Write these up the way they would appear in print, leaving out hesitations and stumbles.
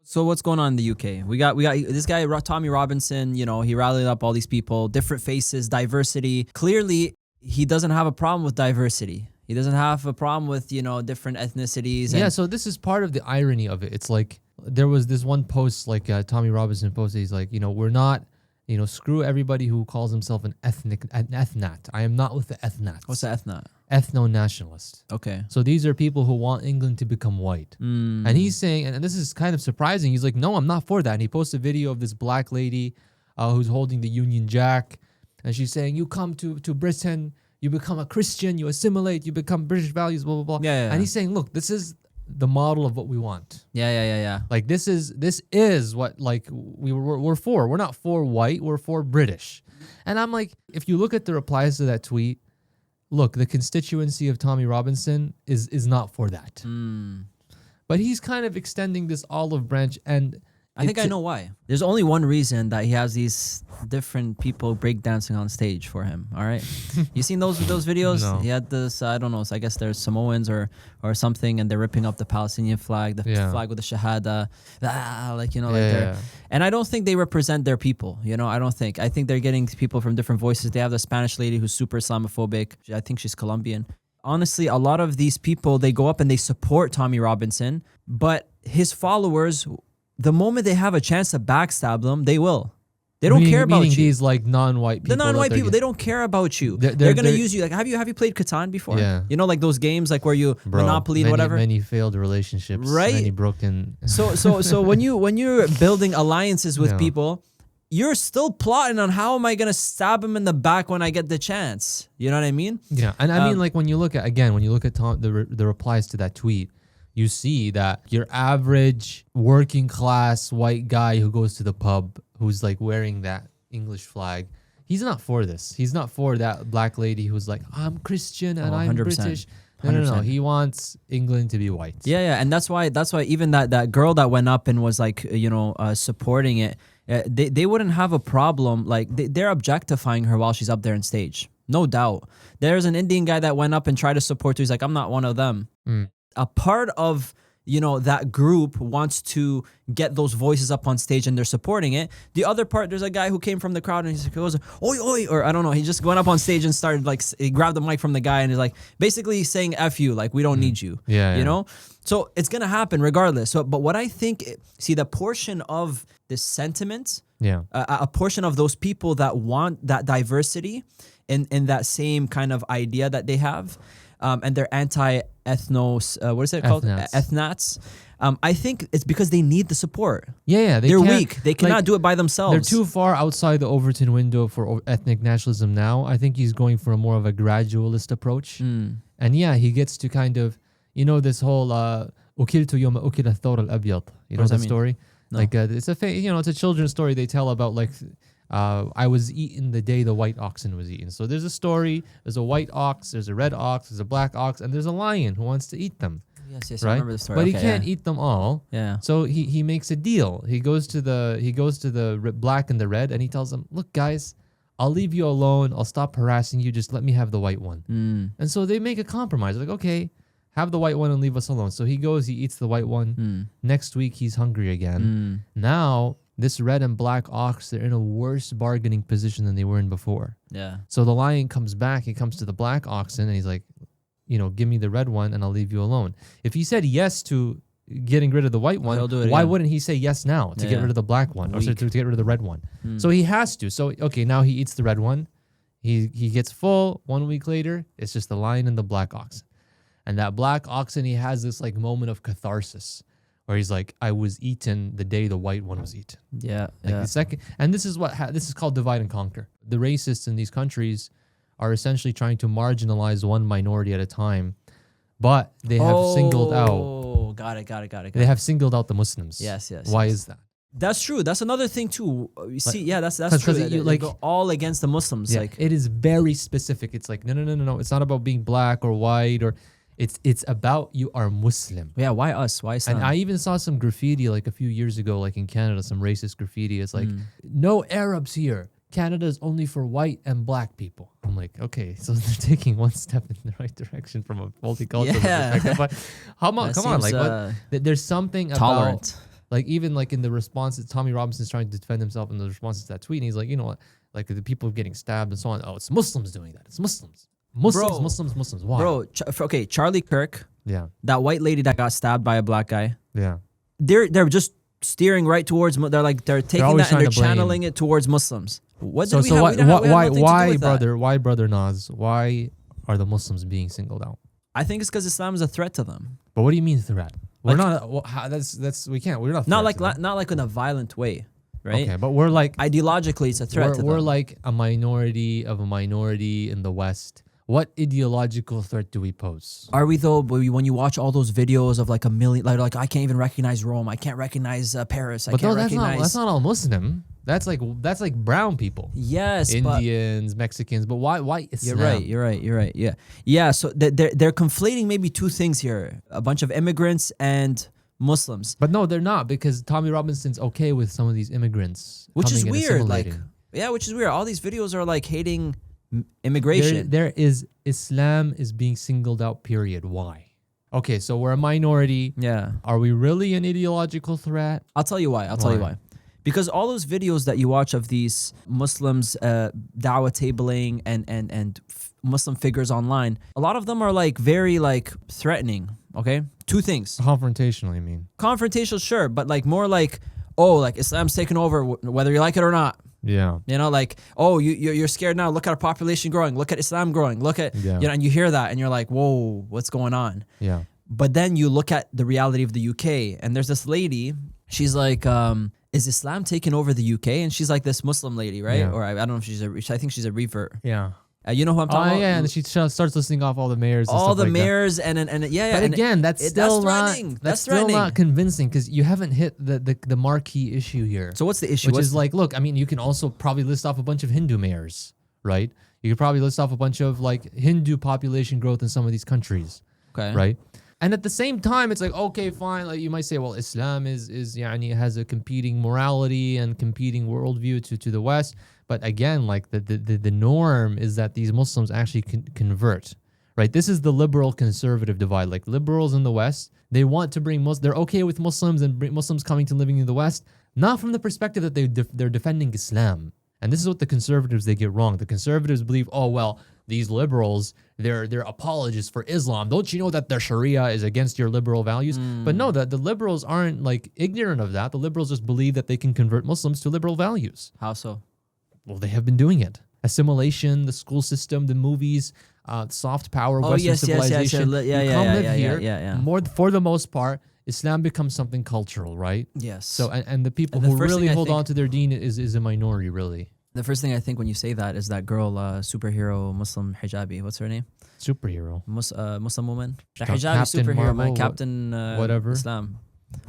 So what's going on in the UK? We got this guy Tommy Robinson. You know, he rallied up all these people, different faces, diversity. Clearly, he doesn't have a problem with diversity. He doesn't have a problem with, you know, different ethnicities. Yeah. So this is part of the irony of it. It's like there was this one post, like Tommy Robinson posted. He's like, you know, we're not, you know, screw everybody who calls himself an ethnat. I am not with the ethnats. What's the ethnat? Ethno-nationalist. Okay. So these are people who want England to become white. And he's saying, and this is kind of surprising, he's like, no, I'm not for that. And he posted a video of this black lady who's holding the Union Jack. And she's saying, you come to Britain, you become a Christian, you assimilate, you become British values, blah, blah, blah. Yeah. And he's saying, look, this is the model of what we want. Yeah. Like this is what like we're for. We're not for white, we're for British. And I'm like, if you look at the replies to that tweet, look, the constituency of Tommy Robinson is not for that. But he's kind of extending this olive branch, and I think I know why. There's only one reason that he has these different people breakdancing on stage for him. All right, you seen those videos? No. He had this. I don't know. So I guess they're Samoans or something, and they're ripping up the Palestinian flag, the flag with the Shahada, And I don't think they represent their people. You know, I don't think. I think they're getting people from different voices. They have the Spanish lady who's super Islamophobic. I think she's Colombian. Honestly, a lot of these people, they go up and they support Tommy Robinson, but his followers, the moment they have a chance to backstab them, they will. They don't care about you. These like non-white people. The non-white people, they don't care about you. They're gonna use you. Like, have you played Catan before? Yeah. You know, like those games, like where you Monopoly and whatever. Many failed relationships. Right. Many broken. So when you're building alliances with people, you're still plotting on how am I gonna stab him in the back when I get the chance. You know what I mean? Yeah, and I mean, like when you look at the replies to that tweet, you see that your average working class white guy who goes to the pub, who's like wearing that English flag, he's not for this. He's not for that black lady who's like, I'm Christian and I'm 100%. British. No. He wants England to be white. Yeah, and that's why even that girl that went up and was like, supporting it, they wouldn't have a problem. Like they're objectifying her while she's up there on stage, no doubt. There's an Indian guy that went up and tried to support her. He's like, I'm not one of them. A part of that group wants to get those voices up on stage and they're supporting it. The other part, there's a guy who came from the crowd and he goes, oi, oi, or I don't know. He just went up on stage and started like, he grabbed the mic from the guy and he's like, basically saying F you, like we don't need you, you know? So it's going to happen regardless. So, but what I think, the portion of this sentiment, a portion of those people that want that diversity in that same kind of idea that they have, and they're anti-ethnos, what is it called? Ethnats. I think it's because they need the support. They're weak. They cannot do it by themselves. They're too far outside the Overton window for ethnic nationalism now. I think he's going for a more of a gradualist approach. And he gets to kind of, this whole "Ukiltu yawma ukila ath-thawr al-abyad." You know that story? No. Like it's a children's story they tell about like I was eaten the day the white oxen was eaten. So there's a story. There's a white ox. There's a red ox. There's a black ox, and there's a lion who wants to eat them. Yes, right? I remember the story. But he can't eat them all. Yeah. So he makes a deal. He goes to the black and the red, and he tells them, "Look, guys, I'll leave you alone. I'll stop harassing you. Just let me have the white one." And so they make a compromise. They're like, okay, have the white one and leave us alone. So he goes, he eats the white one. Next week, he's hungry again. Now, this red and black ox, they're in a worse bargaining position than they were in before. Yeah. So the lion comes back. He comes to the black oxen, and he's like, give me the red one and I'll leave you alone. If he said yes to getting rid of the white one, why wouldn't he say yes now to get rid of the black one or to get rid of the red one? So he has to. So, okay, now he eats the red one. He gets full. 1 week later, it's just the lion and the black oxen. And that black oxen, he has this like moment of catharsis where he's like, I was eaten the day the white one was eaten. Yeah. The second, and this is this is called divide and conquer. The racists in these countries are essentially trying to marginalize one minority at a time, but they have singled out. Oh, got it. They have singled out the Muslims. Yes. Why is that? That's true. That's another thing too. You see, that's true. They go all against the Muslims. Yeah, it is very specific. It's like no. It's not about being black or white or. It's about you are Muslim. Yeah, why us? Why Islam? And I even saw some graffiti like a few years ago, like in Canada, some racist graffiti. It's like, no Arabs here. Canada is only for white and black people. I'm like, okay, so they're taking one step in the right direction from a multicultural perspective. But come on, like, there's something tolerant. Like even like in the responses, Tommy Robinson's trying to defend himself in the responses to that tweet, and he's like, you know what, like the people getting stabbed and so on. Oh, it's Muslims doing that. It's Muslims. Muslims. Why? Bro, okay, Charlie Kirk. Yeah. That white lady that got stabbed by a black guy. Yeah. They're just steering right towards. They're taking that and they're channeling it towards Muslims. What did we have? Why brother Nas? Why are the Muslims being singled out? I think it's because Islam is a threat to them. But what do you mean threat? We're not. We can't. We're not. Not like in a violent way, right? Okay, but we're like ideologically, it's a threat to them. We're like a minority of a minority in the West. What ideological threat do we pose? Are we though? When you watch all those videos of like a million, like I can't even recognize Rome. I can't recognize Paris. But that's not all Muslim. That's like brown people. Yes, Indians, Mexicans. But why Islam? You're right. Yeah. So they're conflating maybe two things here: a bunch of immigrants and Muslims. But no, they're not, because Tommy Robinson's okay with some of these immigrants, which is weird. Which is weird. All these videos are like hating immigration. There is Islam is being singled out. Period. Why? Okay, so we're a minority. Yeah. Are we really an ideological threat? I'll tell you why. Because all those videos that you watch of these Muslims dawah tabling and Muslim figures online, a lot of them are like very like threatening. Okay, two things. Confrontational, you mean? Confrontational, sure, but like more like, oh, like Islam's taken over, whether you like it or not. Yeah. You know, like, oh, you're scared now. Look at our population growing. Look at Islam growing. Look at, you know, and you hear that and you're like, whoa, what's going on? Yeah. But then you look at the reality of the UK, and there's this lady, she's like, is Islam taking over the UK? And she's like this Muslim lady, right? Yeah. Or I don't know if I think she's a revert. Yeah. You know who I'm talking about? Yeah, and she starts listing off all the mayors. All the like mayors, that. and yeah. But again, that's still not convincing, because you haven't hit the marquee issue here. So what's the issue? Which is like, look, I mean, you can also probably list off a bunch of Hindu mayors, right? You could probably list off a bunch of like Hindu population growth in some of these countries, okay, right? And at the same time, it's like, okay, fine. Like you might say, well, Islam is has a competing morality and competing worldview to the West. But again, like the norm is that these Muslims actually convert, right? This is the liberal conservative divide. Like liberals in the West, they want to bring they're okay with Muslims and Muslims coming to living in the West, not from the perspective that they're defending Islam. And this is what the conservatives, they get wrong. The conservatives believe, oh, well, these liberals, they're apologists for Islam. Don't you know that their Sharia is against your liberal values? But no, the liberals aren't like ignorant of that. The liberals just believe that they can convert Muslims to liberal values. How so? Well, they have been doing it. Assimilation, the school system, the movies, soft power, Western civilization. Yeah. More for the most part, Islam becomes something cultural, right? Yes. So and the people who really hold on to their deen is a minority, really. The first thing I think when you say that is that girl, superhero Muslim hijabi. What's her name? Superhero. Muslim woman. Hijabi Captain superhero, Marvel, man. Captain whatever. Islam.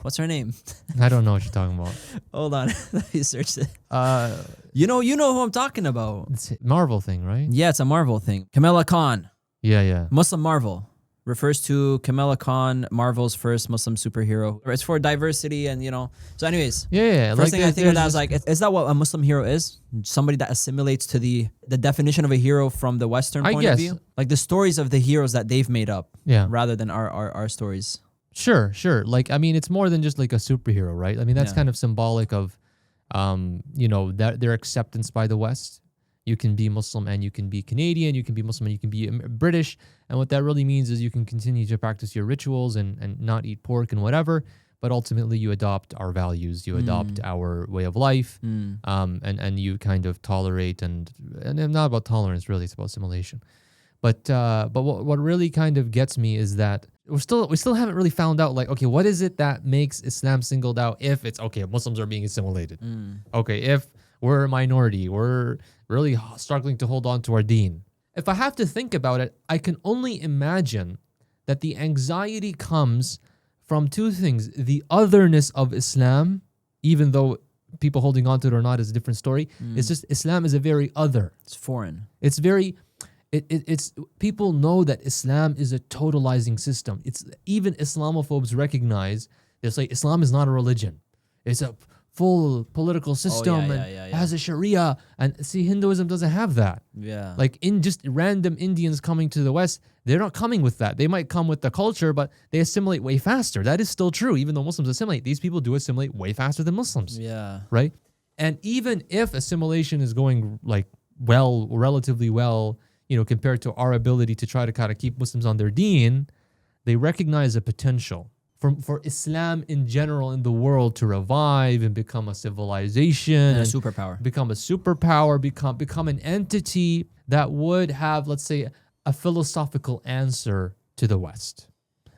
What's her name? I don't know what you're talking about. Hold on. Let me search it. You know who I'm talking about. It's a Marvel thing, right? Yeah, it's a Marvel thing. Kamala Khan. Yeah. Muslim Marvel. Refers to Kamala Khan, Marvel's first Muslim superhero. It's for diversity and, So anyways. Yeah. First thing I think of that is like, is that what a Muslim hero is? Somebody that assimilates to the definition of a hero from the Western point of view? Like the stories of the heroes that they've made up. Yeah. Rather than our stories. Sure. Like, I mean, it's more than just like a superhero, right? I mean, that's kind of symbolic of, that their acceptance by the West. You can be Muslim and you can be Canadian. You can be Muslim and you can be British. And what that really means is you can continue to practice your rituals and not eat pork and whatever. But ultimately, you adopt our values. You adopt our way of life. And you kind of tolerate and not about tolerance, really. It's about assimilation. But what really kind of gets me is that we still haven't really found out, like, okay, what is it that makes Islam singled out if it's, okay, Muslims are being assimilated. Okay, if we're a minority, we're really struggling to hold on to our deen. If I have to think about it, I can only imagine that the anxiety comes from two things. The otherness of Islam, even though people holding on to it or not is a different story. It's just Islam is a very other. It's foreign. It's very... It's people know that Islam is a totalizing system. It's even Islamophobes recognize it's like Islam is not a religion. It's a full political system has a Sharia. And see, Hinduism doesn't have that. Yeah. Like in just random Indians coming to the West, they're not coming with that. They might come with the culture, but they assimilate way faster. That is still true. Even though Muslims assimilate, these people do assimilate way faster than Muslims. Yeah. Right? And even if assimilation is going like well, relatively well, compared to our ability to try to kind of keep Muslims on their deen, they recognize a potential for Islam in general in the world to revive and become a civilization and a superpower, become an entity that would have, let's say, a philosophical answer to the West,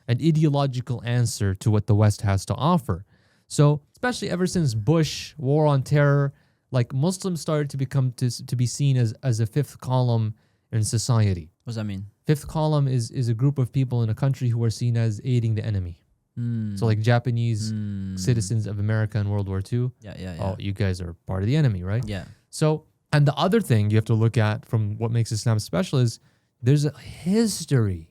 an ideological answer to what the West has to offer. So, especially ever since Bush, war on terror, like Muslims started to be seen as a fifth column in society. What does that mean? Fifth column is a group of people in a country who are seen as aiding the enemy. So like Japanese citizens of America in World War II. Yeah. Oh, you guys are part of the enemy, right? Yeah. So, and the other thing you have to look at from what makes Islam special is there's a history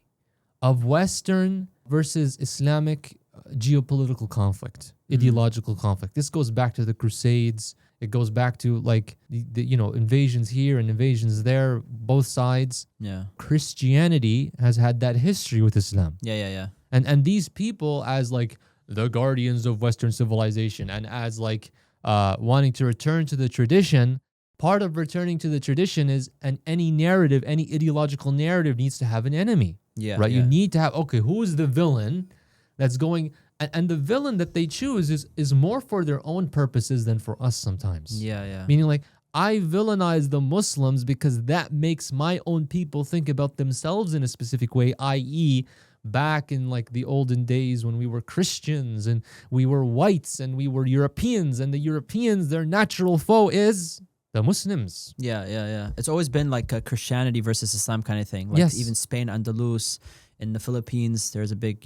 of Western versus Islamic geopolitical conflict, ideological conflict. This goes back to the Crusades. It goes back to like the invasions here and invasions there, both sides. Yeah. Christianity has had that history with Islam. Yeah. And these people, as like the guardians of Western civilization and as like wanting to return to the tradition, part of returning to the tradition is any narrative, any ideological narrative needs to have an enemy. Yeah. Right? Yeah. You need to have, okay, who is the villain that's going, and the villain that they choose is more for their own purposes than for us sometimes. Yeah. Meaning like, I villainize the Muslims because that makes my own people think about themselves in a specific way, i.e., back in like the olden days when we were Christians and we were whites and we were Europeans, and the Europeans, their natural foe is the Muslims. Yeah. It's always been like a Christianity versus Islam kind of thing. Like Yes. even Spain, Andalus, in the Philippines, there's a big,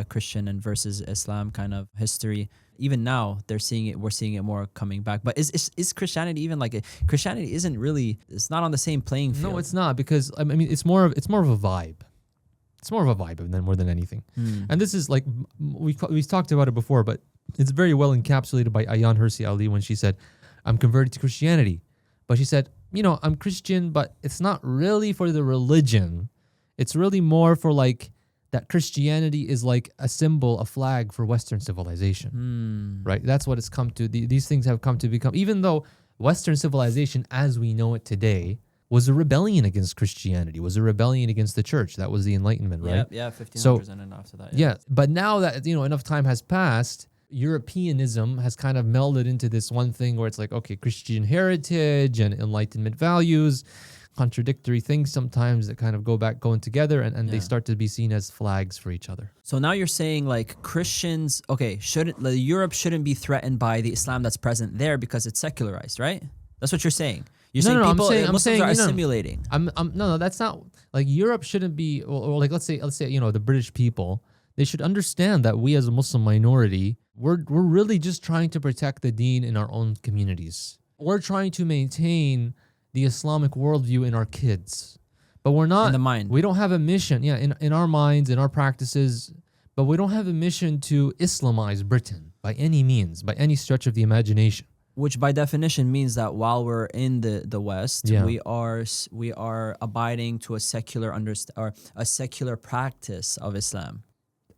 Christian and versus Islam kind of history. Even now, we're seeing it more coming back. But is Christianity even like Christianity isn't really, it's not on the same playing field. No, it's not, because I mean it's more of a vibe. It's more of a vibe more than anything. And this is like, we've talked about it before, but it's very well encapsulated by Ayaan Hirsi Ali when she said, I'm converted to Christianity. But she said, I'm Christian, but it's not really for the religion. It's really more for like that Christianity is like a symbol, a flag for Western civilization. Right? That's what it's come to. These things have come to become, even though Western civilization as we know it today was a rebellion against Christianity, was a rebellion against the church. That was the Enlightenment, right? Yeah, 1500s and then after that. Yeah, but now that, enough time has passed, Europeanism has kind of melded into this one thing where it's like, okay, Christian heritage and Enlightenment values, contradictory things sometimes that kind of going together, and they start to be seen as flags for each other. So now you're saying like Christians, Europe shouldn't be threatened by the Islam that's present there because it's secularized, right? That's what you're saying. You're saying Muslims are assimilating. No, that's not, like, Europe shouldn't be, or like let's say the British people, they should understand that we as a Muslim minority, we're really just trying to protect the deen in our own communities. We're trying to maintain the Islamic worldview in our kids, but we're not in the mind. We don't have a mission, in our minds, in our practices, but we don't have a mission to Islamize Britain by any means, by any stretch of the imagination. Which by definition means that while we're in the West, we are abiding to a secular or a secular practice of Islam.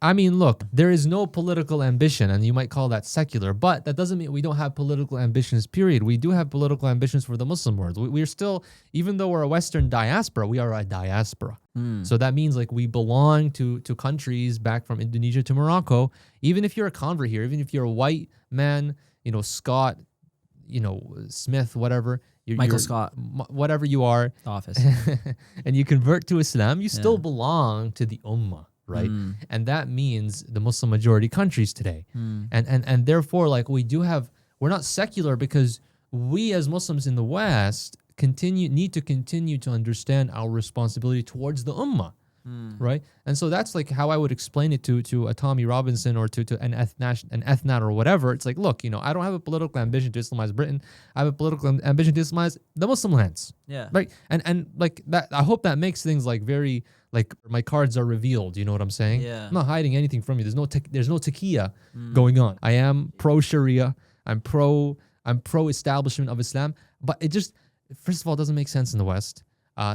I mean, look, there is no political ambition, and you might call that secular, but that doesn't mean we don't have political ambitions, period. We do have political ambitions for the Muslim world. We're still, even though we're a Western diaspora, we are a diaspora. So that means like we belong to countries back from Indonesia to Morocco. Even if you're a convert here, even if you're a white man, Scott, Smith, whatever. Michael Scott. Whatever you are. Office. And you convert to Islam, you still belong to the Ummah. Right? And that means the Muslim majority countries today. And therefore, like, we're not secular because we as Muslims in the West need to continue to understand our responsibility towards the Ummah. Right? And so that's like how I would explain it to a Tommy Robinson or to an ethnat or whatever. It's like, look, I don't have a political ambition to Islamize Britain. I have a political ambition to Islamize the Muslim lands. Yeah. Right? And like that, I hope that makes things like very, like, my cards are revealed. You know what I'm saying? Yeah. I'm not hiding anything from you. There's no taqiyya going on. I am pro Sharia. I'm pro establishment of Islam. But it just, first of all, it doesn't make sense in the West.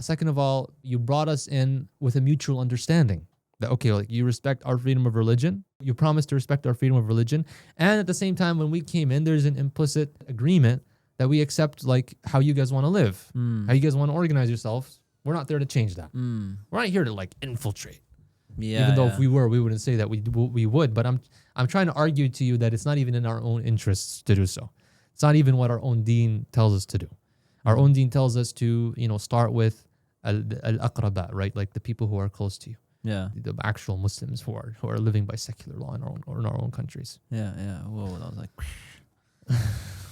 Second of all, you brought us in with a mutual understanding that, okay, like you respect our freedom of religion. You promised to respect our freedom of religion. And at the same time, when we came in, there's an implicit agreement that we accept like how you guys want to live, how you guys want to organize yourselves. We're not there to change that. We're not here to like infiltrate. Yeah. Even though if we were, we wouldn't say that we would. But I'm trying to argue to you that it's not even in our own interests to do so. It's not even what our own deen tells us to do. Our own deen tells us to, start with al-aqraba, right? Like the people who are close to you. Yeah. The actual Muslims who are living by secular law in our own countries. Yeah. Whoa, that was like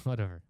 whatever.